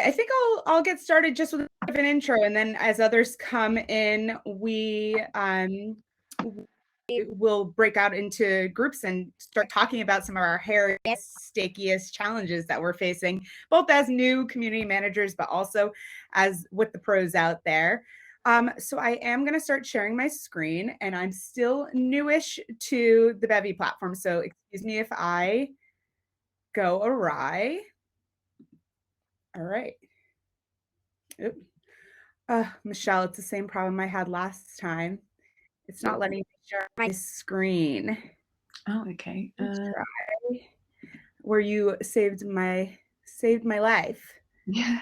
I think I'll get started just with a bit of an intro, and then as others come in, we will break out into groups and start talking about some of our hairiest, stickiest challenges that we're facing, both as new community managers, but also as with the pros out there. So I am going to start sharing my screen, and I'm still newish to the Bevy platform, so excuse me if I go awry. All right. Michelle, it's the same problem I had last time. It's not letting me share my screen. Oh, okay. Where you saved my life. Yeah.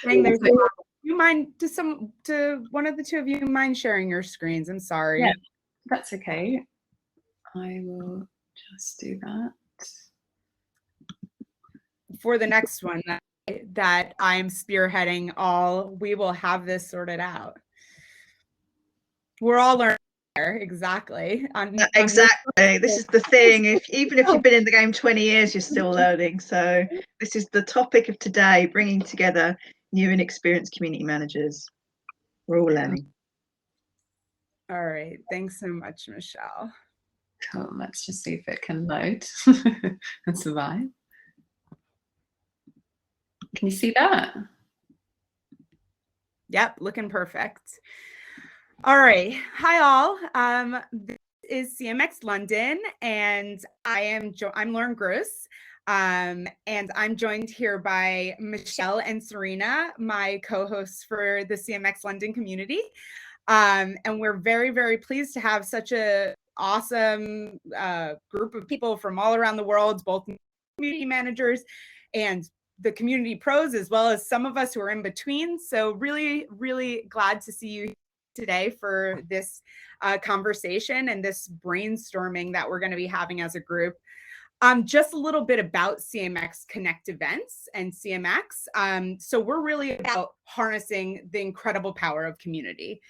Saying there's do you mind to one of the two of you mind sharing your screens? I'm sorry. Yeah, that's okay. I will just do that. For the next one that I'm spearheading we will have this sorted out. We're all learning there, exactly. Exactly. This is the thing. Even if you've been in the game 20 years, you're still learning. So this is the topic of today, bringing together new and experienced community managers. We're all learning. All right. Thanks so much, Michelle. Cool. Let's just see if it can load and survive. Can you see that? Yep, looking perfect. All right. Hi, all. This is CMX London, and I'm Lauren Gross. And I'm joined here by Michelle and Serena, my co-hosts for the CMX London community. And we're very, very pleased to have such a awesome group of people from all around the world, both community managers and the community pros, as well as some of us who are in between. So really, really glad to see you today for this conversation and this brainstorming that we're going to be having as a group. Just a little bit about CMX Connect events and CMX. So we're really about harnessing the incredible power of community.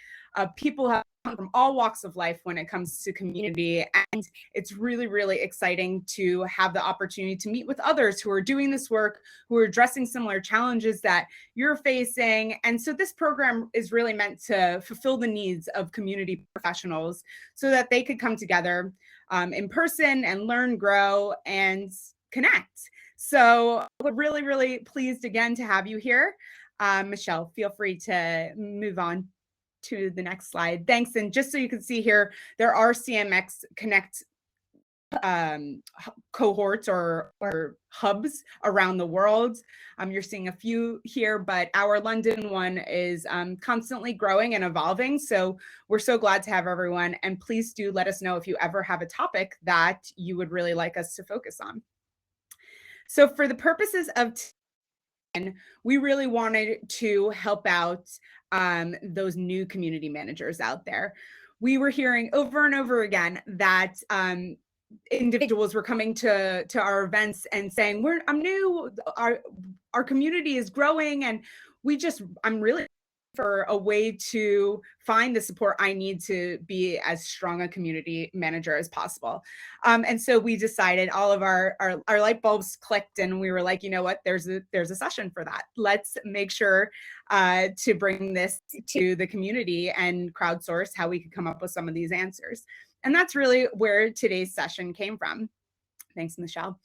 People have come from all walks of life when it comes to community, and it's really, really exciting to have the opportunity to meet with others who are doing this work, who are addressing similar challenges that you're facing. And so this program is really meant to fulfill the needs of community professionals so that they could come together in person and learn, grow, and connect. So we're really, really pleased again to have you here. Michelle, feel free to move on to the next slide. Thanks. And just so you can see here, there are CMX Connect cohorts or hubs around the world. You're seeing a few here, but our London one is constantly growing and evolving. So we're so glad to have everyone. And please do let us know if you ever have a topic that you would really like us to focus on. So for the purposes of today, we really wanted to help out those new community managers out there. We were hearing over and over again that individuals were coming to our events and saying, I'm new, our community is growing, and I'm really for a way to find the support I need to be as strong a community manager as possible. And so we decided, all of our light bulbs clicked, and we were like, you know what, there's a session for that. Let's make sure to bring this to the community and crowdsource how we could come up with some of these answers. And that's really where today's session came from. Thanks, Michelle.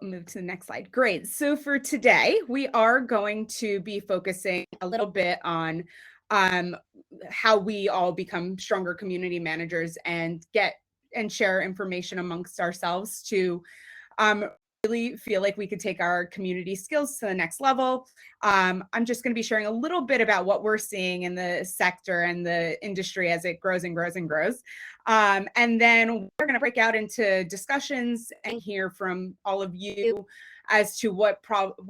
Move to the next slide. Great. So for today, we are going to be focusing a little bit on how we all become stronger community managers and share information amongst ourselves to really feel like we could take our community skills to the next level. I'm just going to be sharing a little bit about what we're seeing in the sector and the industry as it grows and grows and grows. And then we're going to break out into discussions and hear from all of you as to what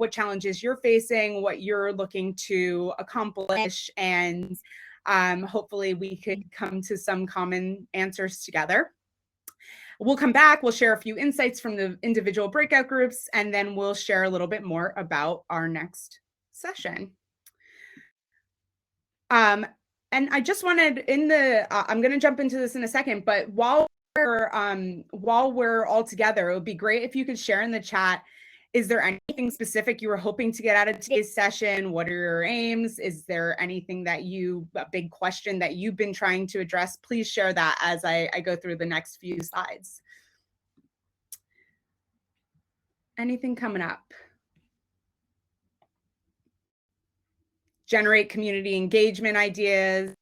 challenges you're facing, what you're looking to accomplish, and hopefully we could come to some common answers together. We'll come back, we'll share a few insights from the individual breakout groups, and then we'll share a little bit more about our next session. And I just wanted I'm going to jump into this in a second, but while we're all together, it would be great if you could share in the chat Is there anything specific you were hoping to get out of today's session? What are your aims? Is there anything that a big question that you've been trying to address? Please share that as I go through the next few slides. Anything coming up? Generate community engagement ideas.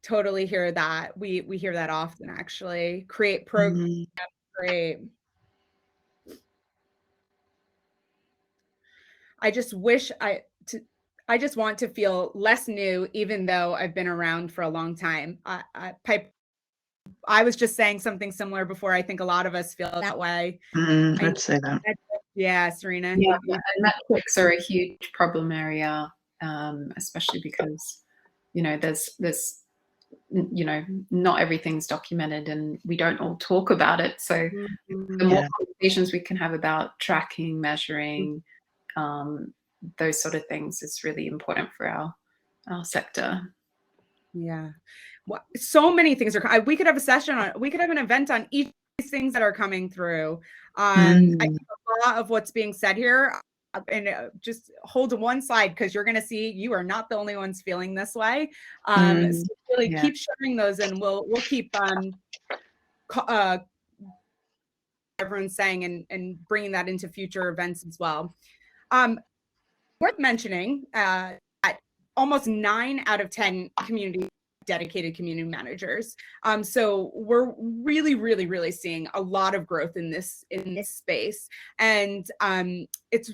Totally hear that. We hear that often, actually. Create programs. Great. I just wish I just want to feel less new, even though I've been around for a long time. I was just saying something similar before. I think a lot of us feel that way. I'd say that. Yeah, Serena. Yeah, and metrics are a huge problem area, especially because, there's not everything's documented and we don't all talk about it. So the more conversations we can have about tracking, measuring, those sort of things is really important for our sector. Yeah. Well, so many things are. We could have a session on. We could have an event on each of these things that are coming through. I think a lot of what's being said here, and just hold to one side because you're going to see you are not the only ones feeling this way. So really keep sharing those, and we'll keep everyone's saying and bringing that into future events as well. Worth mentioning that almost 9 out of 10 dedicated community managers. So we're really seeing a lot of growth in this space. And it's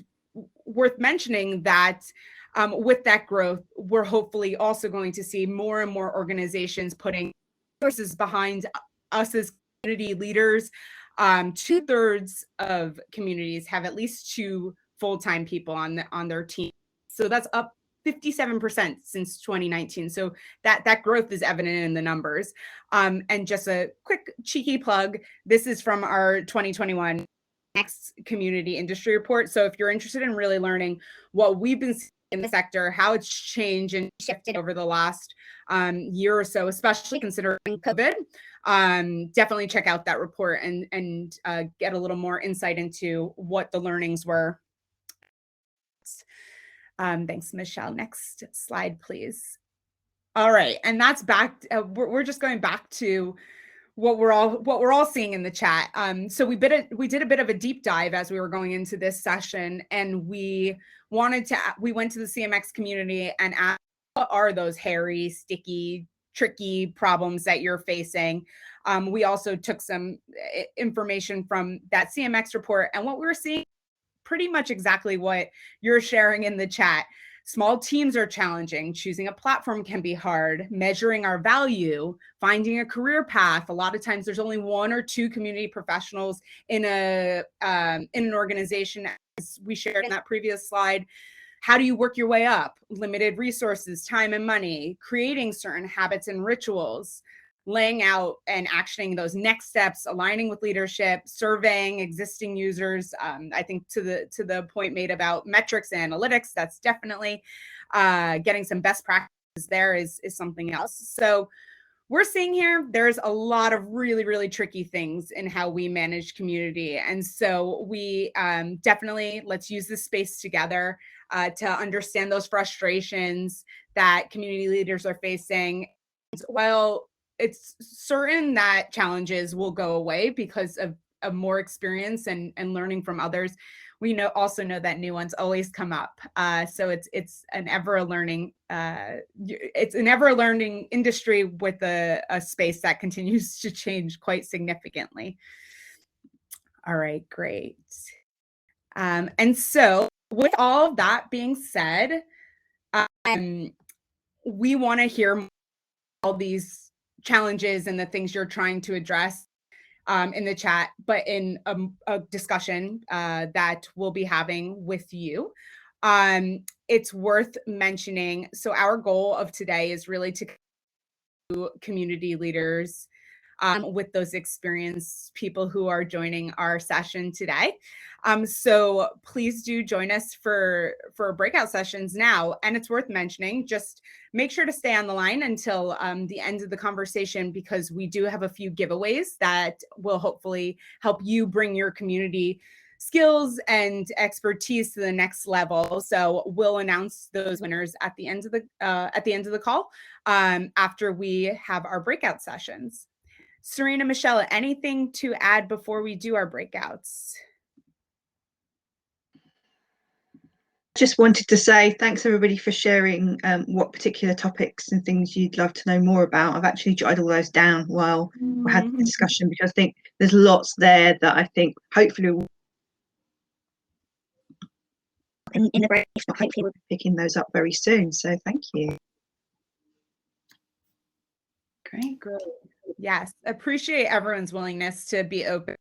worth mentioning that with that growth, we're hopefully also going to see more and more organizations putting resources behind us as community leaders. 2/3 of communities have at least 2 full-time people on their team. So that's up 57% since 2019. So that growth is evident in the numbers. And just a quick cheeky plug, this is from our 2021 CMX Community Industry Report. So if you're interested in really learning what we've been seeing in the sector, how it's changed and shifted over the last year or so, especially considering COVID, definitely check out that report and get a little more insight into what the learnings were. Thanks, Michelle. Next slide, please. All right, and that's back. We're just going back to what we're all seeing in the chat. So we did a bit of a deep dive as we were going into this session, and we went to the CMX community and asked, what are those hairy, sticky, tricky problems that you're facing? We also took some information from that CMX report, and what we were seeing pretty much exactly what you're sharing in the chat. Small teams are challenging. Choosing a platform can be hard. Measuring our value, finding a career path. A lot of times there's only 1 or 2 community professionals in an organization, as we shared in that previous slide. How do you work your way up? Limited resources, time and money, creating certain habits and rituals, laying out and actioning those next steps, aligning with leadership, surveying existing users. I think to the point made about metrics and analytics, that's definitely getting some best practices there is something else. So we're seeing here, there's a lot of really tricky things in how we manage community. And so we definitely, let's use this space together to understand those frustrations that community leaders are facing. While it's certain that challenges will go away because of more experience and learning from others, we also know that new ones always come up. So it's an ever learning industry with a space that continues to change quite significantly. All right, great. And so with all that being said, we want to hear all these challenges and the things you're trying to address in the chat, but in a discussion that we'll be having with you. It's worth mentioning. So our goal of today is really to community leaders with those experienced people who are joining our session today. So please do join us for breakout sessions now. And it's worth mentioning, just make sure to stay on the line until the end of the conversation, because we do have a few giveaways that will hopefully help you bring your community skills and expertise to the next level. So we'll announce those winners at the end of the call, after we have our breakout sessions. Serena, Michelle, anything to add before we do our breakouts? Just wanted to say thanks everybody for sharing what particular topics and things you'd love to know more about. I've actually jotted all those down while we had the discussion, because I think there's lots there that I think hopefully we'll in the break, if not, hopefully we'll be picking those up very soon. So thank you. Great. Yes, appreciate everyone's willingness to be open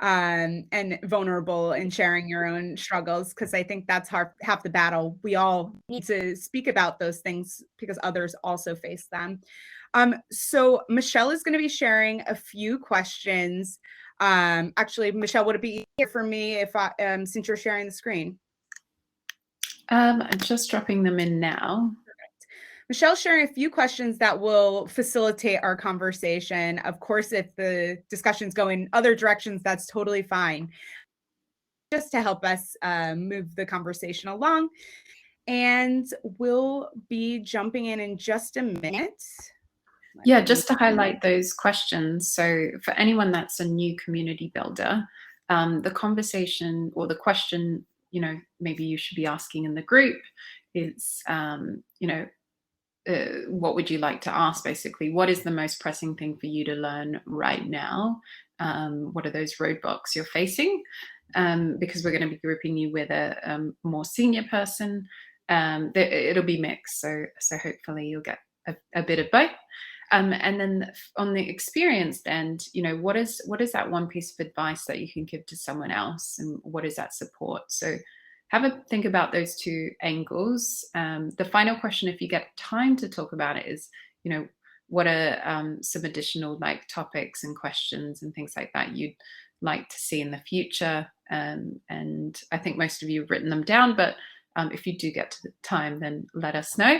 and vulnerable in sharing your own struggles, because I think that's half the battle. We all need to speak about those things because others also face them. So Michelle is going to be sharing a few questions. Actually, Michelle, would it be easier for me if since you're sharing the screen? I'm just dropping them in now. Michelle's sharing a few questions that will facilitate our conversation. Of course, if the discussions go in other directions, that's totally fine. Just to help us move the conversation along. And we'll be jumping in just a minute. Yeah, just to highlight those questions. So for anyone that's a new community builder, the conversation or the question, maybe you should be asking in the group is, what would you like to ask, basically? What is the most pressing thing for you to learn right now? What are those roadblocks you're facing? Because we're going to be grouping you with a more senior person. It'll be mixed, so hopefully you'll get a bit of both. And then on the experienced end, what is that one piece of advice that you can give to someone else, and what is that support? So have a think about those two angles. The final question, if you get time to talk about it, is, what are some additional topics and questions and things like that you'd like to see in the future? And I think most of you have written them down, but if you do get to the time, then let us know.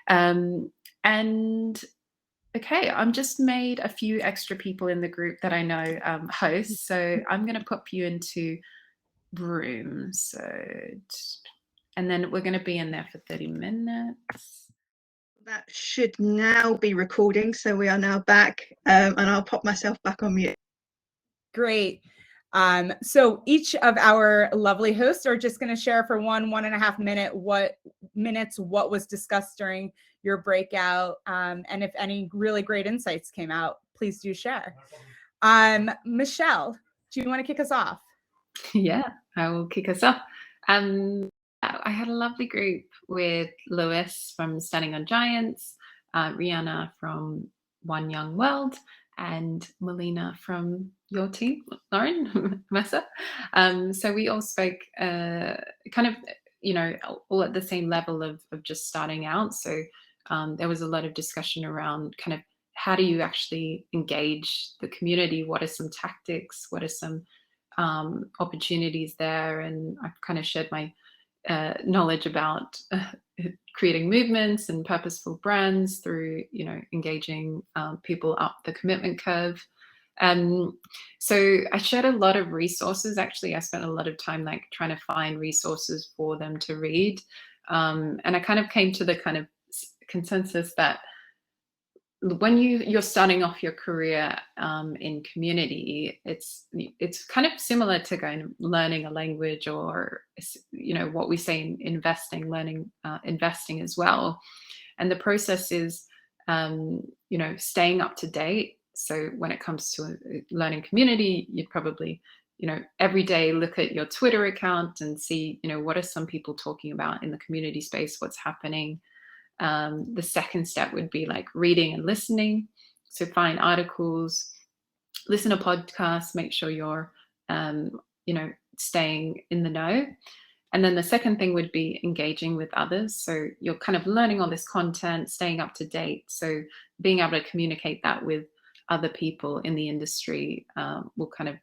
And okay, I'm just made a few extra people in the group that I know host, so I'm going to pop you into room, and then we're going to be in there for 30 minutes. That should now be recording, so we are now back, and I'll pop myself back on mute. Great. So each of our lovely hosts are just going to share for 1.5 minutes what was discussed during your breakout, and if any really great insights came out, please do share. Michelle, do you want to kick us off? Yeah, I will kick us off. I had a lovely group with Lewis from Standing on Giants, Rihanna from One Young World, and Melina from your team, Lauren, Messa. So we all spoke kind of, all at the same level of just starting out. So there was a lot of discussion around kind of how do you actually engage the community? What are some tactics? What are some opportunities there? And I've kind of shared my knowledge about creating movements and purposeful brands through, engaging people up the commitment curve. So I shared a lot of resources. Actually, I spent a lot of time trying to find resources for them to read. And I kind of came to the kind of consensus that when you're starting off your career in community, it's kind of similar to learning a language, or what we say in investing, learning investing as well. And the process is staying up to date. So when it comes to learning community, you'd probably every day look at your Twitter account and see what are some people talking about in the community space, what's happening. The second step would be reading and listening. So find articles, listen to podcasts, make sure you're, staying in the know. And then the second thing would be engaging with others. So you're kind of learning all this content, staying up to date. So being able to communicate that with other people in the industry will kind of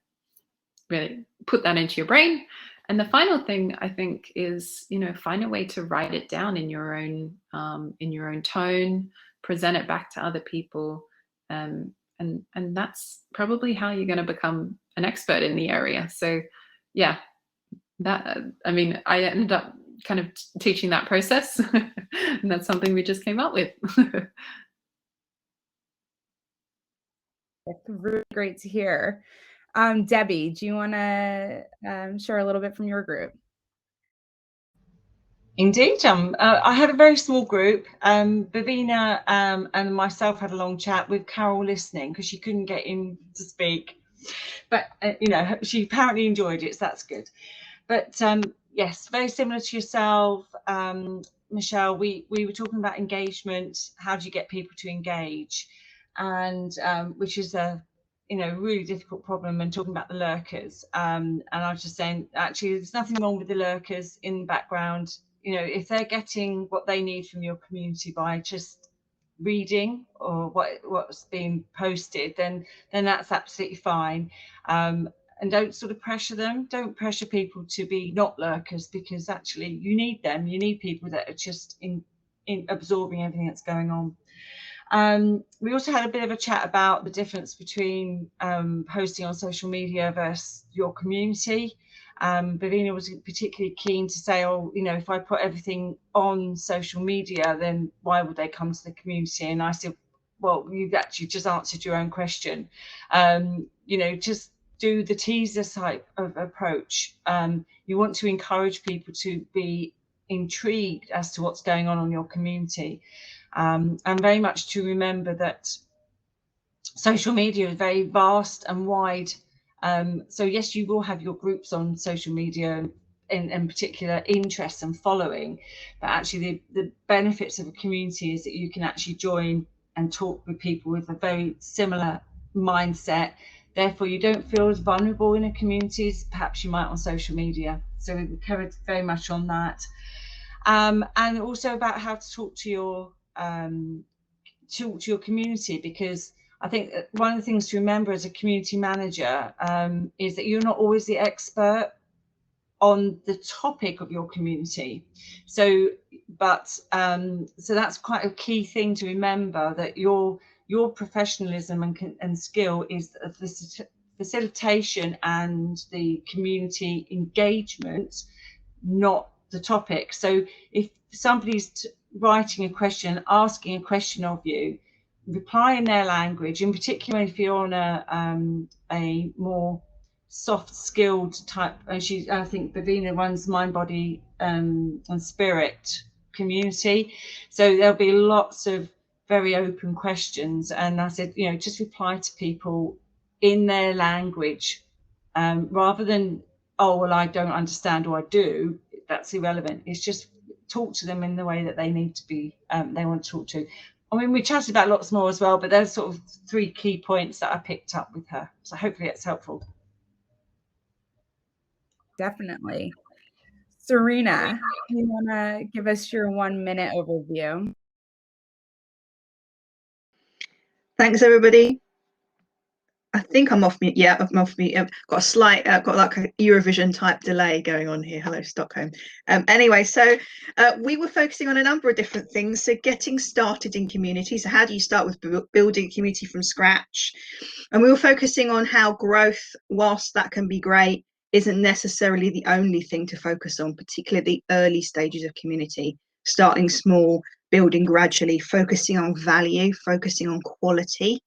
really put that into your brain. And the final thing I think is, find a way to write it down in your own tone, present it back to other people, and that's probably how you're going to become an expert in the area. So yeah, that, I mean, I ended up kind of teaching that process, and that's something we just came up with. That's really great to hear. Debbie, do you want to share a little bit from your group? Indeed, I had a very small group. Bavina and myself had a long chat with Carol listening because she couldn't get in to speak. But, you know, she apparently enjoyed it, so that's good. But yes, very similar to yourself, Michelle, we were talking about engagement. How do you get people to engage? And which is a, you know, really difficult problem, and talking about the lurkers. And I was just saying, actually, there's nothing wrong with the lurkers in the background. You know, if they're getting what they need from your community by just reading or what's being posted, then that's absolutely fine. And don't sort of pressure them. Don't pressure people to be not lurkers, because actually you need them. You need people that are just in absorbing everything that's going on. We also had a bit of a chat about the difference between posting on social media versus your community. Bavina was particularly keen to say, oh, you know, if I put everything on social media, then why would they come to the community? And I said, well, you've actually just answered your own question. You know, just do the teaser type of approach. You want to encourage people to be intrigued as to what's going on in your community. And very much to remember that social media is very vast and wide. So yes, you will have your groups on social media in particular interests and following, but actually the benefits of a community is that you can actually join and talk with people with a very similar mindset. Therefore, you don't feel as vulnerable in a community as perhaps you might on social media. So we covered very much on that. And also about how to talk to your community, because I think one of the things to remember as a community manager is that you're not always the expert on the topic of your community. So that's quite a key thing to remember, that your professionalism and skill is the facilitation and the community engagement, not the topic. So if somebody's writing a question, asking a question of you, reply in their language, in particular if you're on a more soft skilled type. And I think Bavina runs Mind, Body and Spirit community, so there'll be lots of very open questions, and I said, you know, just reply to people in their language, rather than, oh well, I don't understand, or I do. That's irrelevant. It's just talk to them in the way that they need to be, they want to talk to. I mean, we chatted about lots more as well, but there's sort of 3 key points that I picked up with her, so hopefully it's helpful. Definitely. Serena, you want to give us your 1-minute overview? Thanks, everybody. I think I'm off mute. Yeah, I'm off mute. I've got a slight, got like a Eurovision type delay going on here. Hello, Stockholm. Anyway, so we were focusing on a number of different things. So getting started in community. So how do you start with building a community from scratch? And we were focusing on how growth, whilst that can be great, isn't necessarily the only thing to focus on, particularly the early stages of community. Starting small, building gradually, focusing on value, focusing on quality.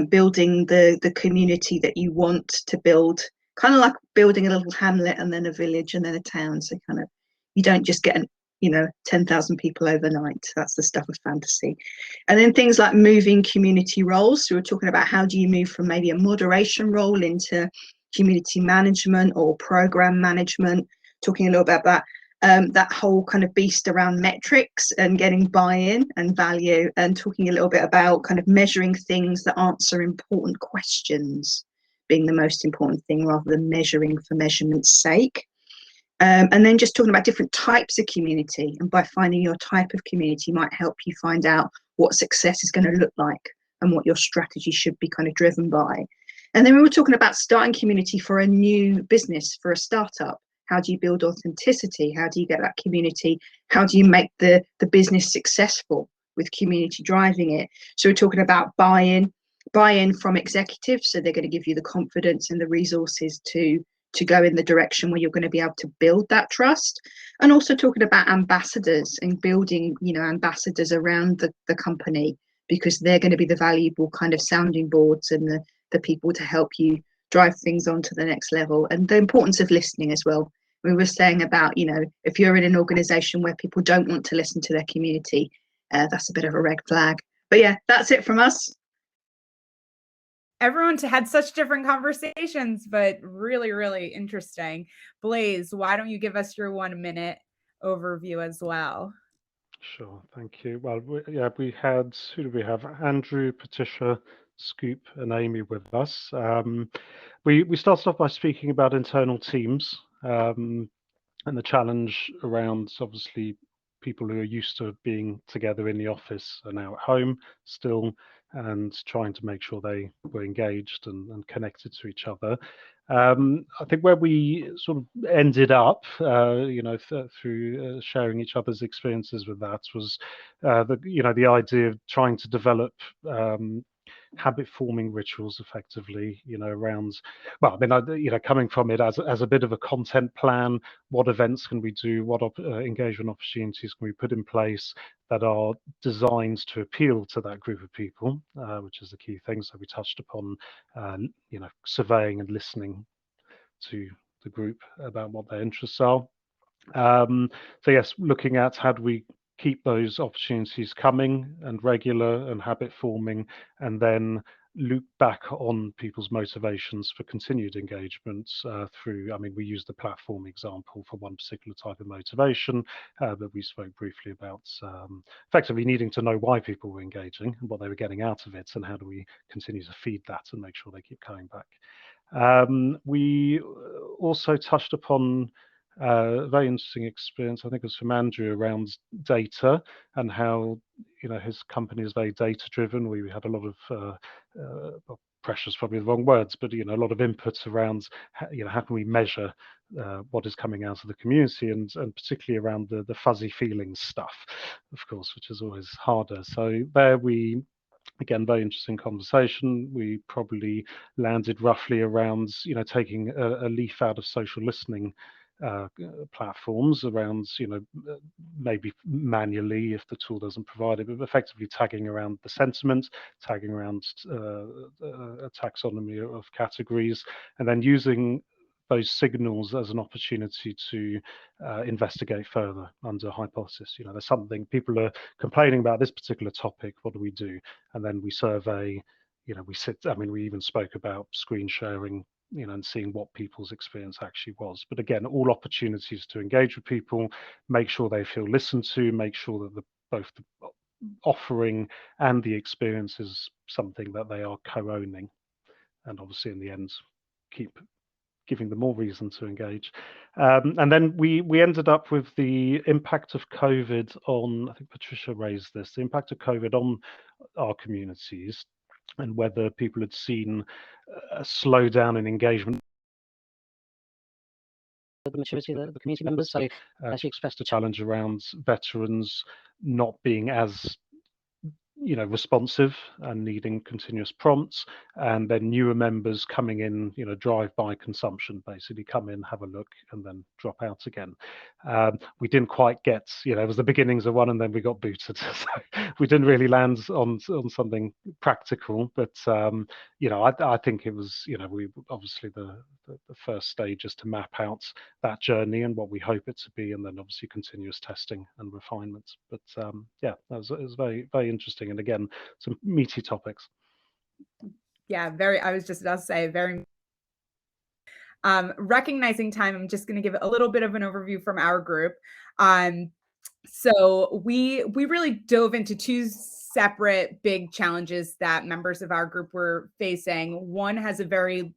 Building the community that you want to build, kind of like building a little hamlet and then a village and then a town. So kind of, you don't just get 10,000 people overnight. That's the stuff of fantasy. And then things like moving community roles. So we're talking about how do you move from maybe a moderation role into community management or program management, talking a little bit about that whole kind of beast around metrics and getting buy-in and value, and talking a little bit about kind of measuring things that answer important questions being the most important thing, rather than measuring for measurement's sake. And then just talking about different types of community, and by finding your type of community might help you find out what success is going to look like and what your strategy should be kind of driven by. And then we were talking about starting community for a new business, for a startup. How do you build authenticity? How do you get that community? How do you make the business successful with community driving it? So we're talking about buy-in from executives. So they're going to give you the confidence and the resources to to go in the direction where you're going to be able to build that trust. And also talking about ambassadors and building, you know, ambassadors around the company, because they're going to be the valuable kind of sounding boards and the people to help you drive things on to the next level. And the importance of listening as well. We were saying about, you know, if you're in an organization where people don't want to listen to their community, that's a bit of a red flag. But yeah, that's it from us. Everyone had such different conversations, but really, really interesting. Blaze, why don't you give us your 1 minute overview as well? Sure, thank you. Well, we had, who do we have? Andrew, Patricia, Scoop, and Amy with us. We started off by speaking about internal teams and the challenge around, obviously, people who are used to being together in the office are now at home still, and trying to make sure they were engaged and connected to each other. I think where we sort of ended up, you know, through sharing each other's experiences with that was, the idea of trying to develop habit forming rituals effectively, you know, around, well, I mean, you know, coming from it as a bit of a content plan. What events can we do? What engagement opportunities can we put in place that are designed to appeal to that group of people, which is the key thing. So we touched upon, you know, surveying and listening to the group about what their interests are. So yes, looking at how do we keep those opportunities coming and regular and habit forming, and then loop back on people's motivations for continued engagement through, I mean, we used the platform example for one particular type of motivation, but we spoke briefly about effectively needing to know why people were engaging and what they were getting out of it, and how do we continue to feed that and make sure they keep coming back. We also touched upon a very interesting experience, I think it was from Andrew, around data and how, you know, his company is very data driven. We had a lot of well, pressure is probably the wrong words, but, you know, a lot of inputs around, you know, how can we measure what is coming out of the community, and particularly around the fuzzy feelings stuff, of course, which is always harder. So there we, again, very interesting conversation. We probably landed roughly around, you know, taking a leaf out of social listening platforms around, you know, maybe manually if the tool doesn't provide it, but effectively tagging around the sentiment, tagging around a taxonomy of categories, and then using those signals as an opportunity to investigate further under a hypothesis. You know, there's something, people are complaining about this particular topic, what do we do? And then we survey, you know, we even spoke about screen sharing, you know, and seeing what people's experience actually was. But again, all opportunities to engage with people, make sure they feel listened to, make sure that both the offering and the experience is something that they are co-owning, and obviously in the end keep giving them more reason to engage. And then we ended up with the impact of COVID on, I think Patricia raised this, the impact of COVID on our communities, and whether people had seen a slowdown in engagement. The maturity of the community members. So she expressed a challenge around veterans not being as, you know, responsive and needing continuous prompts, and then newer members coming in, you know, drive-by consumption, basically come in, have a look, and then drop out again. We didn't quite get, you know, it was the beginnings of one, and then we got booted. So we didn't really land on something practical, but you know, I think it was, you know, we obviously the first stage is to map out that journey and what we hope it to be, and then obviously continuous testing and refinement. But yeah, it was very, very interesting, and again, some meaty topics. Yeah, I was just about to say, very recognizing time. I'm just going to give a little bit of an overview from our group. So we really dove into two separate big challenges that members of our group were facing. One has a very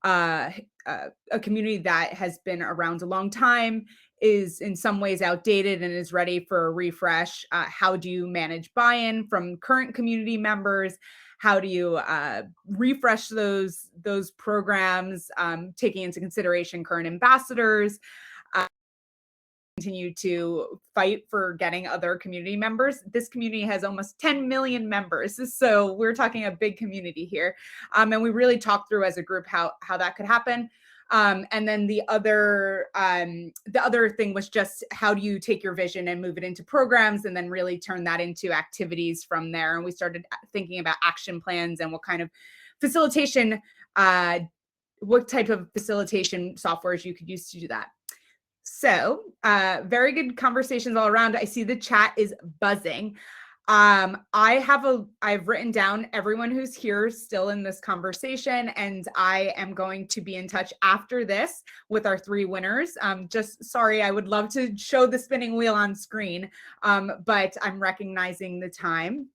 a community that has been around a long time, is in some ways outdated and is ready for a refresh. How do you manage buy-in from current community members? How do you refresh those programs, taking into consideration current ambassadors? Continue to fight for getting other community members. This community has almost 10 million members, so we're talking a big community here, and we really talked through as a group how that could happen. And then the other thing was just how do you take your vision and move it into programs and then really turn that into activities from there. And we started thinking about action plans and what kind of facilitation, what type of facilitation softwares you could use to do that. So very good conversations all around. I see the chat is buzzing. I've written down everyone who's here still in this conversation, and I am going to be in touch after this with our 3 winners. Just sorry, I would love to show the spinning wheel on screen, but I'm recognizing the time.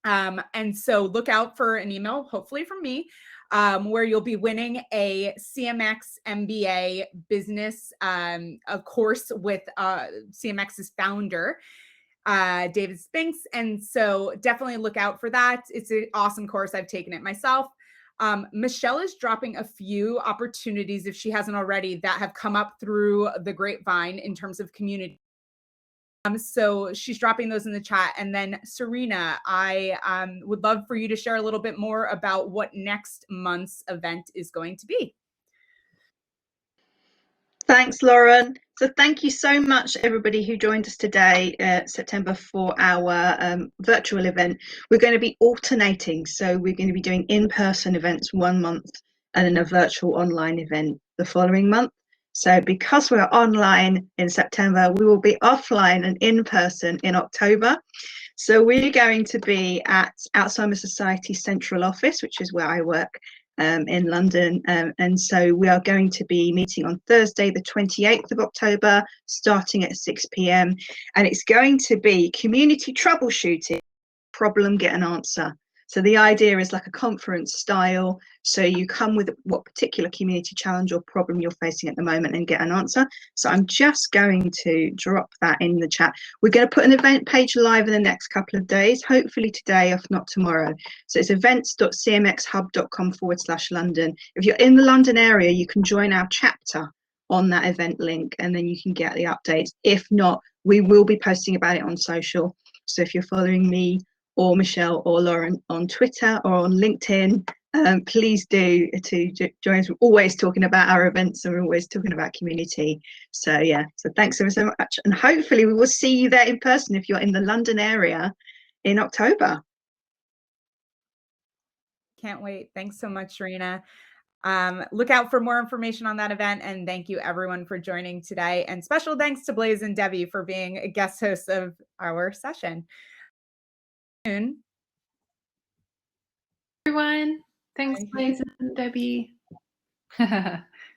And so look out for an email, hopefully from me, where you'll be winning a CMX MBA business, a course with CMX's founder, David Spinks. And so definitely look out for that. It's an awesome course. I've taken it myself. Michelle is dropping a few opportunities, if she hasn't already, that have come up through the grapevine in terms of community. So she's dropping those in the chat. And then Serena, I would love for you to share a little bit more about what next month's event is going to be. Thanks, Lauren. So thank you so much, everybody who joined us today, September, for our virtual event. We're going to be alternating. So we're going to be doing in-person events one month and then a virtual online event the following month. So because we're online in September, we will be offline and in person in October. So we're going to be at Alzheimer's Society Central Office, which is where I work, in London. And so we are going to be meeting on Thursday, the 28th of October, starting at 6 p.m. And it's going to be community troubleshooting, problem, get an answer. So the idea is like a conference style. So you come with what particular community challenge or problem you're facing at the moment and get an answer. So I'm just going to drop that in the chat. We're going to put an event page live in the next couple of days, hopefully today, if not tomorrow. So it's events.cmxhub.com/London. If you're in the London area, you can join our chapter on that event link and then you can get the updates. If not, we will be posting about it on social. So if you're following me or Michelle or Lauren on Twitter or on LinkedIn, please do to join us. We're always talking about our events and we're always talking about community. So yeah, so thanks ever so much. And hopefully we will see you there in person if you're in the London area in October. Can't wait. Thanks so much, Serena. Look out for more information on that event. And thank you everyone for joining today. And special thanks to Blaze and Debbie for being guest hosts of our session. Everyone. Thanks, Blaze and Debbie.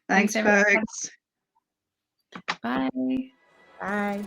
Thanks, folks. Bye. Bye.